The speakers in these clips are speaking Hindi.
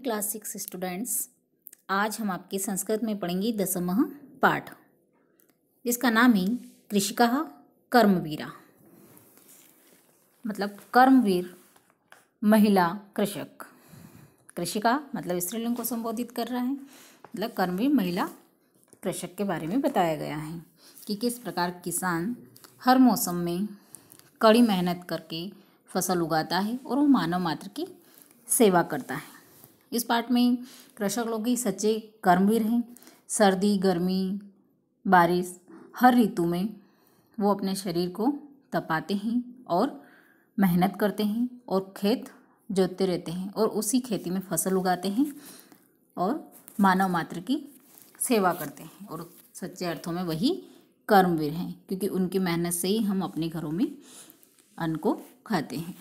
क्लास 6 स्टूडेंट्स, आज हम आपके संस्कृत में पढ़ेंगे 10वां पाठ, जिसका नाम है कृषिकः कर्मवीरा। मतलब कर्मवीर महिला कृषक। कृषिका मतलब स्त्रीलिंग को संबोधित कर रहा है। मतलब कर्मवीर महिला कृषक के बारे में बताया गया है कि किस प्रकार किसान हर मौसम में कड़ी मेहनत करके फसल उगाता है और वो मानव मात्र की सेवा करता है। इस पाठ में कृषक लोग ही सच्चे कर्मवीर हैं। सर्दी, गर्मी, बारिश हर ऋतु में वो अपने शरीर को तपाते हैं और मेहनत करते हैं और खेत जोतते रहते हैं और उसी खेती में फसल उगाते हैं और मानव मात्र की सेवा करते हैं। और सच्चे अर्थों में वही कर्मवीर हैं, क्योंकि उनकी मेहनत से ही हम अपने घरों में अन्न को खाते हैं।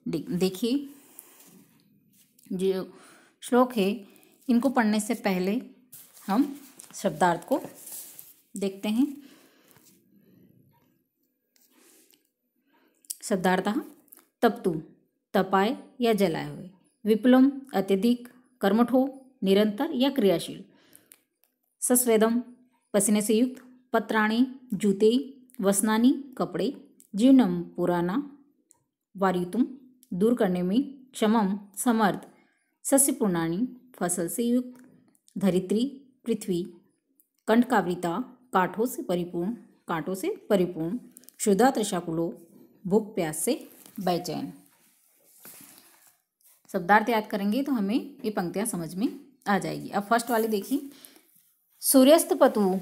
देखिए, जो श्लोक है इनको पढ़ने से पहले हम शब्दार्थ को देखते हैं। शब्दार्थः तप्तु तपाए या जलाए हुए, विपुलम अत्यधिक, कर्मठो निरंतर या क्रियाशील, सस्वेदम पसीने से युक्त, पत्राणि जूते, वसनानि कपड़े, जीवनम पुराना, वारितुम दूर करने में, क्षमम समर्थ, सस्यपूर्णानि फसल से युक्त, धरित्री पृथ्वी, कंटकावृता कांटों से परिपूर्ण, क्षुधा तृषाकुलो भूख प्यास से बेचैन। शब्दार्थ याद करेंगे तो हमें ये पंक्तियां समझ में आ जाएगी। अब फर्स्ट वाली देखिए, सूर्यस्त पतु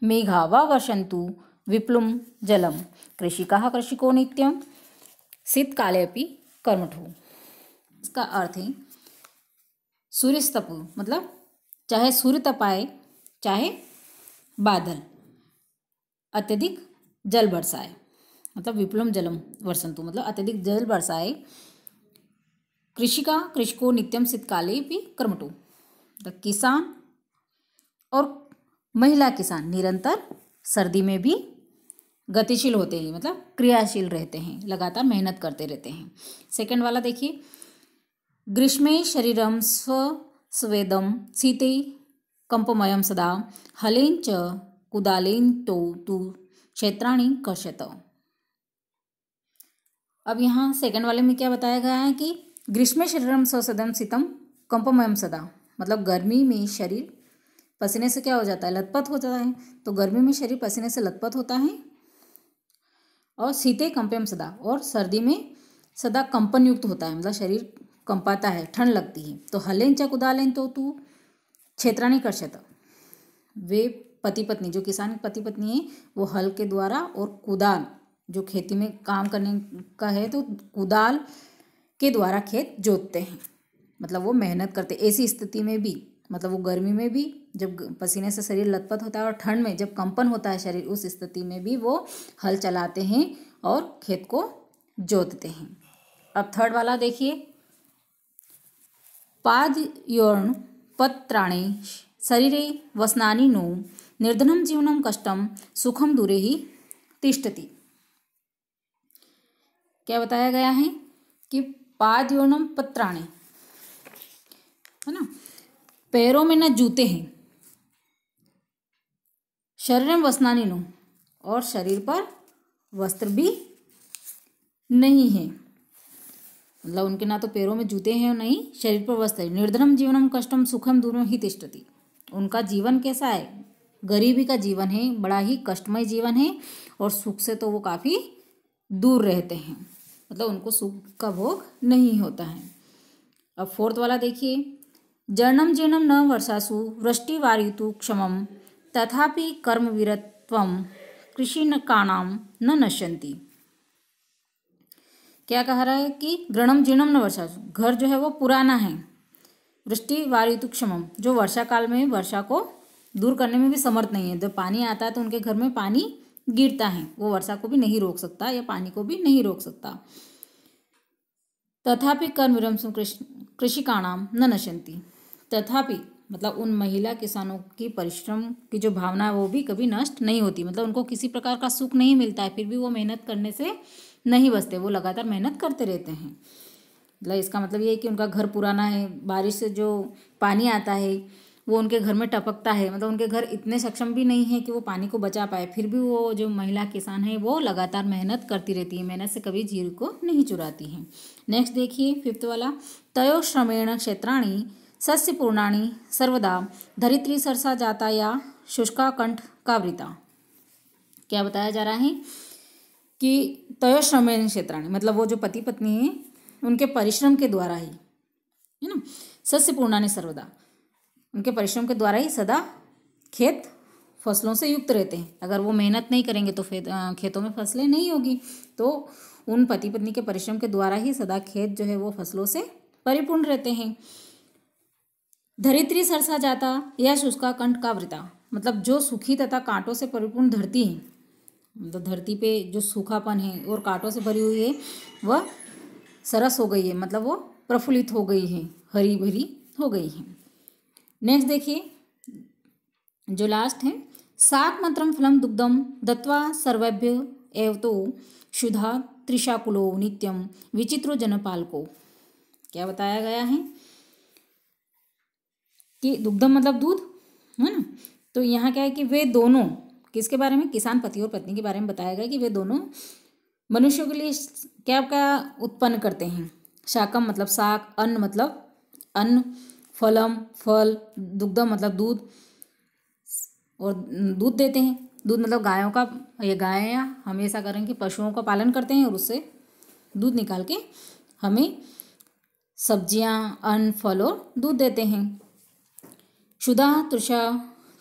मेघा वा वर्षन्तु विप्लुम जलम, कृषिकाः कृषिको नित्यम, शीतकाले अपि कर्मठो। इसका अर्थ है सूर्यस्तपु मतलब चाहे सूर्य तपाए चाहे बादल अत्यधिक जल बरसाए, मतलब विप्लुम जलम वर्षन्तु मतलब अत्यधिक जल बरसाए, कृषिका कृषिको नित्यम शीतकाले भी कर्मठो, मतलब किसान और महिला किसान निरंतर सर्दी में भी गतिशील होते हैं, मतलब क्रियाशील रहते हैं, लगातार मेहनत करते रहते हैं। सेकंड वाला देखिए, ग्रीष्मे शरीरम स्वेदम, शीते कंपमयम सदा, हलेन च कुदालेन तु क्षेत्राणि कर्षत। अब यहाँ सेकंड वाले में क्या बताया गया है कि ग्रीष्मे शरीरम स्वसदम शीतम कंपमयम सदा, मतलब गर्मी में शरीर पसीने से क्या हो जाता है, लथपथ हो जाता है। तो गर्मी में शरीर पसीने से लथपथ होता है। और शीते कंपम सदा, और सर्दी में सदा कंपन युक्त होता है, मतलब शरीर कंपाता है, ठंड लगती है। तो हलेन च कुदालेन तो तू क्षेत्राणि कर्षत, वे पति पत्नी जो किसान पति पत्नी है वो हल के द्वारा और कुदाल जो खेती में काम करने का है तो कुदाल के द्वारा खेत जोतते हैं, मतलब वो मेहनत करते। ऐसी स्थिति में भी, मतलब वो गर्मी में भी जब पसीने से शरीर लथपथ होता है और ठंड में जब कंपन होता है शरीर, उस स्थिति में भी वो हल चलाते हैं और खेत को जोतते हैं। अब थर्ड वाला देखिए, पादयोर्न पत्राणि शरीरे वसनानि नो, निर्धनम जीवनम कष्टम, सुखम दूरे ही तिष्ठति। क्या बताया गया है कि पादयोर्नम पत्राणि, है ना, पैरों में न जूते हैं, शरीरम वसनानि नो, और शरीर पर वस्त्र भी नहीं है, मतलब उनके ना तो पैरों में जूते हैं और नहीं शरीर पर वस्त्र है। निर्धनम जीवनम कष्टम सुखम दूरम ही तिष्ठति, उनका जीवन कैसा है, गरीबी का जीवन है, बड़ा ही कष्टमय जीवन है और सुख से तो वो काफ़ी दूर रहते हैं, मतलब उनको सुख का भोग नहीं होता है। अब फोर्थ वाला देखिए, जर्णम जीर्णम न वर्षासु वृष्टि वारितु क्षमम, तथापि कर्मवीरत्वम कृषिकाणाम न नश्यन्ति। क्या कह रहा है कि ग्रणम जीर्णम न वर्षासु, घर जो है वो पुराना है, वृष्टि वारितु क्षमम जो वर्षा काल में वर्षा को दूर करने में भी समर्थ नहीं है। जब पानी आता है तो उनके घर में पानी गिरता है, वो वर्षा को भी नहीं रोक सकता या पानी को भी नहीं रोक सकता। तथापि कर्मवीरम कृषिकाणाम न नश्यन्ति, तथापि मतलब उन महिला किसानों की परिश्रम की जो भावना है वो भी कभी नष्ट नहीं होती, मतलब उनको किसी प्रकार का सुख नहीं मिलता है, फिर भी वो मेहनत करने से नहीं बचते, वो लगातार मेहनत करते रहते हैं। मतलब इसका मतलब ये है कि उनका घर पुराना है, बारिश से जो पानी आता है वो उनके घर में टपकता है, मतलब उनके घर इतने सक्षम भी नहीं है कि वो पानी को बचा पाए, फिर भी वो जो महिला किसान है वो लगातार मेहनत करती रहती है, मेहनत से कभी जीर को नहीं चुराती है। नेक्स्ट देखिए 5th वाला, तयो श्रमेण क्षेत्राणि सस्य पूर्णानि सर्वदा धरित्री सरसा जाता या शुष्का कंठ कावृता। क्या बताया जा रहा है कि तयो श्रमेण क्षेत्राणि मतलब वो जो पति पत्नी है उनके परिश्रम के द्वारा ही, है ना, सस्य पूर्णानि सर्वदा, उनके परिश्रम के द्वारा ही सदा खेत फसलों से युक्त रहते हैं। अगर वो मेहनत नहीं करेंगे तो खेतों में फसलें नहीं होगी, तो उन पति पत्नी के परिश्रम के द्वारा ही सदा खेत जो है वो फसलों से परिपूर्ण रहते हैं। धरित्री सरसा जाता या शुष्का कंठ कावृता मतलब जो सूखी तथा कांटों से परिपूर्ण धरती है, मतलब धरती पे जो सूखापन है और कांटों से भरी हुई है वह सरस हो गई है, मतलब वो प्रफुल्लित हो गई है, हरी भरी हो गई है। नेक्स्ट देखिए जो लास्ट है, सात मंत्रम फलम दुग्धम दत्वा सर्वेभ्य एव तो शुद्धा त्रिशाकुलो नित्यम विचित्रो जनपालको। क्या बताया गया है कि दुग्धम मतलब दूध, है ना, तो यहाँ क्या है कि वे दोनों किसके बारे में, किसान पति और पत्नी के बारे में बताया गया कि वे दोनों मनुष्यों के लिए क्या क्या उत्पन्न करते हैं। शाकम मतलब शाक, अन्न मतलब अन्न, फलम फल, दुग्धम मतलब दूध, और दूध देते हैं, दूध मतलब गायों का, ये गायें हमेशा करें कि पशुओं का पालन करते हैं और उससे दूध निकाल के हमें सब्जियां, अन्न, फल और दूध देते हैं। शुदा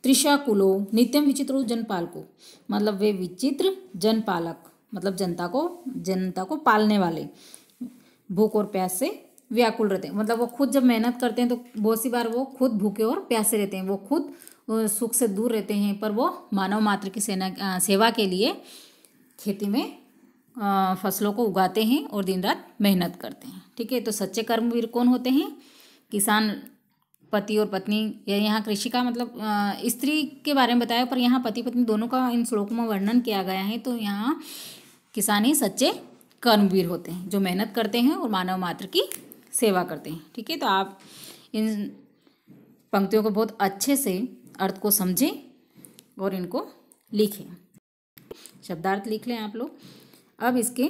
त्रिशाकुलो नित्यम विचित्रो जनपालको मतलब वे विचित्र जनपालक मतलब जनता को पालने वाले, भूख और प्यास से व्याकुल रहते हैं। मतलब वो खुद जब मेहनत करते हैं तो बहुत सी बार वो खुद भूखे और प्यासे रहते हैं, वो खुद सुख से दूर रहते हैं, पर वो मानव मात्र की सेवा के लिए खेती में फसलों को उगाते हैं और दिन रात मेहनत करते हैं। ठीक है, तो सच्चे कर्मवीर कौन होते हैं, किसान पति और पत्नी। यहाँ कृषि का मतलब स्त्री के बारे में बताया, पर यहाँ पति पत्नी दोनों का इन श्लोकों में वर्णन किया गया है। तो यहाँ किसान ही सच्चे कर्मवीर होते हैं जो मेहनत करते हैं और मानव मात्र की सेवा करते हैं। ठीक है, तो आप इन पंक्तियों को बहुत अच्छे से अर्थ को समझें और इनको लिखें, शब्दार्थ लिख लें आप लोग। अब इसके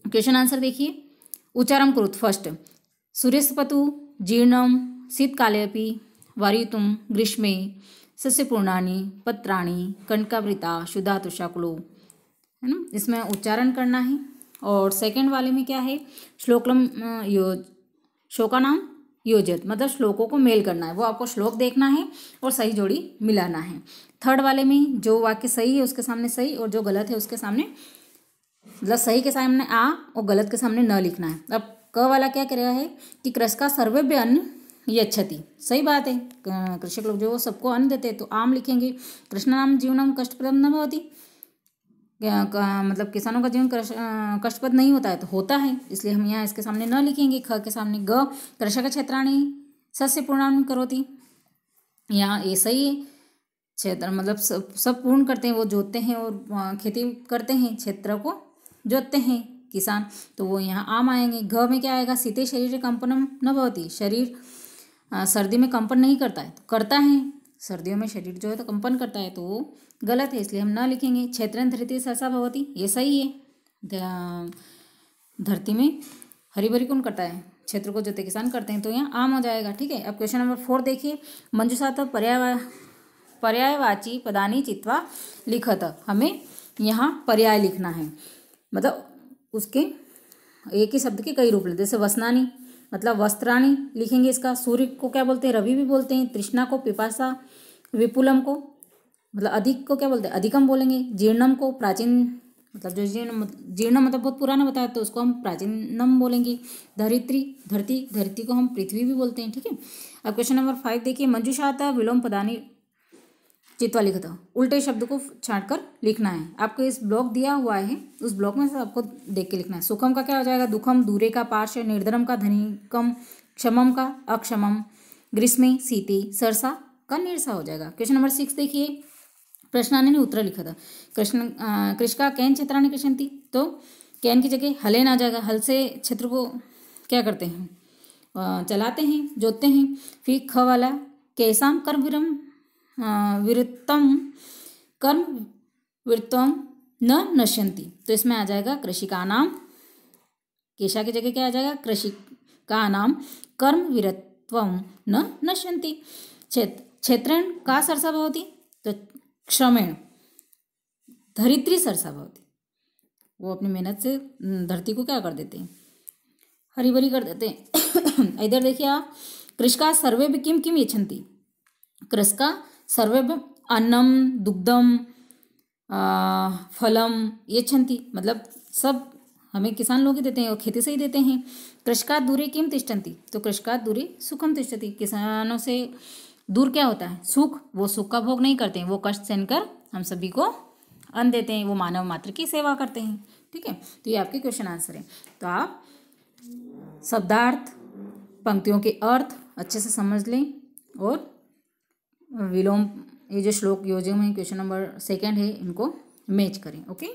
क्वेश्चन आंसर देखिए। उच्चारण कुरुत फर्स्ट, सूर्यस्पतु जीर्णम शीतकालेऽपि वायुतुं ग्रीष्मे सस्यपूर्णानि पत्राणि कनकावृता शुद्धा तुषाकुलो, है ना, इसमें उच्चारण करना है। और सेकंड वाले में क्या है, श्लोकलम श्लोका नाम योजित मतलब श्लोकों को मेल करना है, वो आपको श्लोक देखना है और सही जोड़ी मिलाना है। थर्ड वाले में जो वाक्य सही है उसके सामने सही और जो गलत है उसके सामने, मतलब सही के सामने आ और गलत के सामने न लिखना है। अब क वाला क्या कह रहा है कि कृषि का सर्वेभ्य अन्न यच्छति, सही बात है, कृषक लोग जो सबको अन्न देते हैं, तो आम लिखेंगे। कृष्णानाम जीवनम कष्टप्रदम न भवति, मतलब किसानों का जीवन कष्टप्रद नहीं होता है, तो होता है, इसलिए हम यहाँ इसके सामने न लिखेंगे। ख के सामने ग, कृषक क्षेत्राणि सस्य पूर्णानि करोति, यहाँ ये सही है, क्षेत्र मतलब सब पूर्ण करते हैं, वो जोतते हैं और खेती करते हैं, क्षेत्र को जोतते हैं किसान, तो वो यहाँ आम आएंगे। घ में क्या आएगा, शीते शरीर कंपनम न भवति, शरीर सर्दी में कंपन नहीं करता है, तो करता है, सर्दियों में शरीर जो है तो कंपन करता है, तो वो गलत है, इसलिए हम ना लिखेंगे। क्षेत्रन धरती सरसा भवति, ये सही है, धरती में हरी भरी कौन करता है, क्षेत्र को जोते किसान करते हैं, तो यहाँ आम हो जाएगा। ठीक है, अब क्वेश्चन नंबर 4 देखिए। मंजूषात पर्यायवाची पदानी चित्वा लिखत, हमें यहाँ पर्याय लिखना है, मतलब उसके एक ही शब्द के कई रूप लेते, जैसे वसनानी मतलब वस्त्राणी लिखेंगे, इसका सूर्य को क्या बोलते हैं, रवि भी बोलते हैं। तृष्णा को पिपासा, विपुलम को मतलब अधिक को क्या बोलते हैं, अधिकम बोलेंगे। जीर्णम को प्राचीन मतलब जो जीर्ण मतलब बहुत पुराना बताया, तो उसको हम प्राचीनम बोलेंगे। धरती को हम पृथ्वी भी बोलते हैं। ठीक है, अब क्वेश्चन नंबर 5 देखिए। मंजूषाता विलोम पदानी चित्वा लिखत, उल्टे शब्द को छांट कर लिखना है। आपको इस ब्लॉक दिया हुआ है, उस ब्लॉक में से आपको देख के लिखना है। सुखम का क्या हो जाएगा, दुखम, दूरे का पार्श्व, निर्धनम का धनिकम, क्षमम का अक्षमम, ग्रीष्मे शीते, सरसा का निरसा हो जाएगा। क्वेश्चन नंबर 6 देखिए। प्रश्नानि ने उत्तर लिखा था। कृषका कैन क्षेत्राणि कृषन्ति, तो कैन की जगह हलेन आ जाएगा, हल से क्षेत्र को क्या करते हैं, चलाते हैं, जोतते हैं। फिर ख वाला केसाम कर्म विरतम कर्म विरतम न नश्यन्ति, तो इसमें आ जाएगा कृषि का नाम, केशा की जगह क्या आ जाएगा, कृषि का नाम कर्म विरत्वम न नश्यन्ति। क्षेत्रेण का सरसा भवति, तो श्रमेण धरित्री सरसा भवति, वो अपनी मेहनत से धरती को क्या कर देते हैं, हरी भरी कर देते हैं। इधर देखिए आप, कृषका सर्वे भी किम किम यच्छन्ति, कृषका सर्वे भी अन्नम दुग्धम फलम यच्छन्ति, मतलब सब हमें किसान लोग ही देते हैं और खेती से ही देते हैं। कृषकात् दूरे किम तिष्ठन्ति, तो कृषकात् दूरे सुखम तिष्ठति, किसानों से दूर क्या होता है, सुख, वो सुख का भोग नहीं करते हैं, वो कष्ट सहकर हम सभी को अन्न देते हैं, वो मानव मात्र की सेवा करते हैं। ठीक है, तो ये आपके क्वेश्चन आंसर है। तो आप शब्दार्थ, पंक्तियों के अर्थ अच्छे से समझ लें और विलोम, ये जो श्लोक योजना है क्वेश्चन नंबर 2 है, इनको मैच करें। ओके।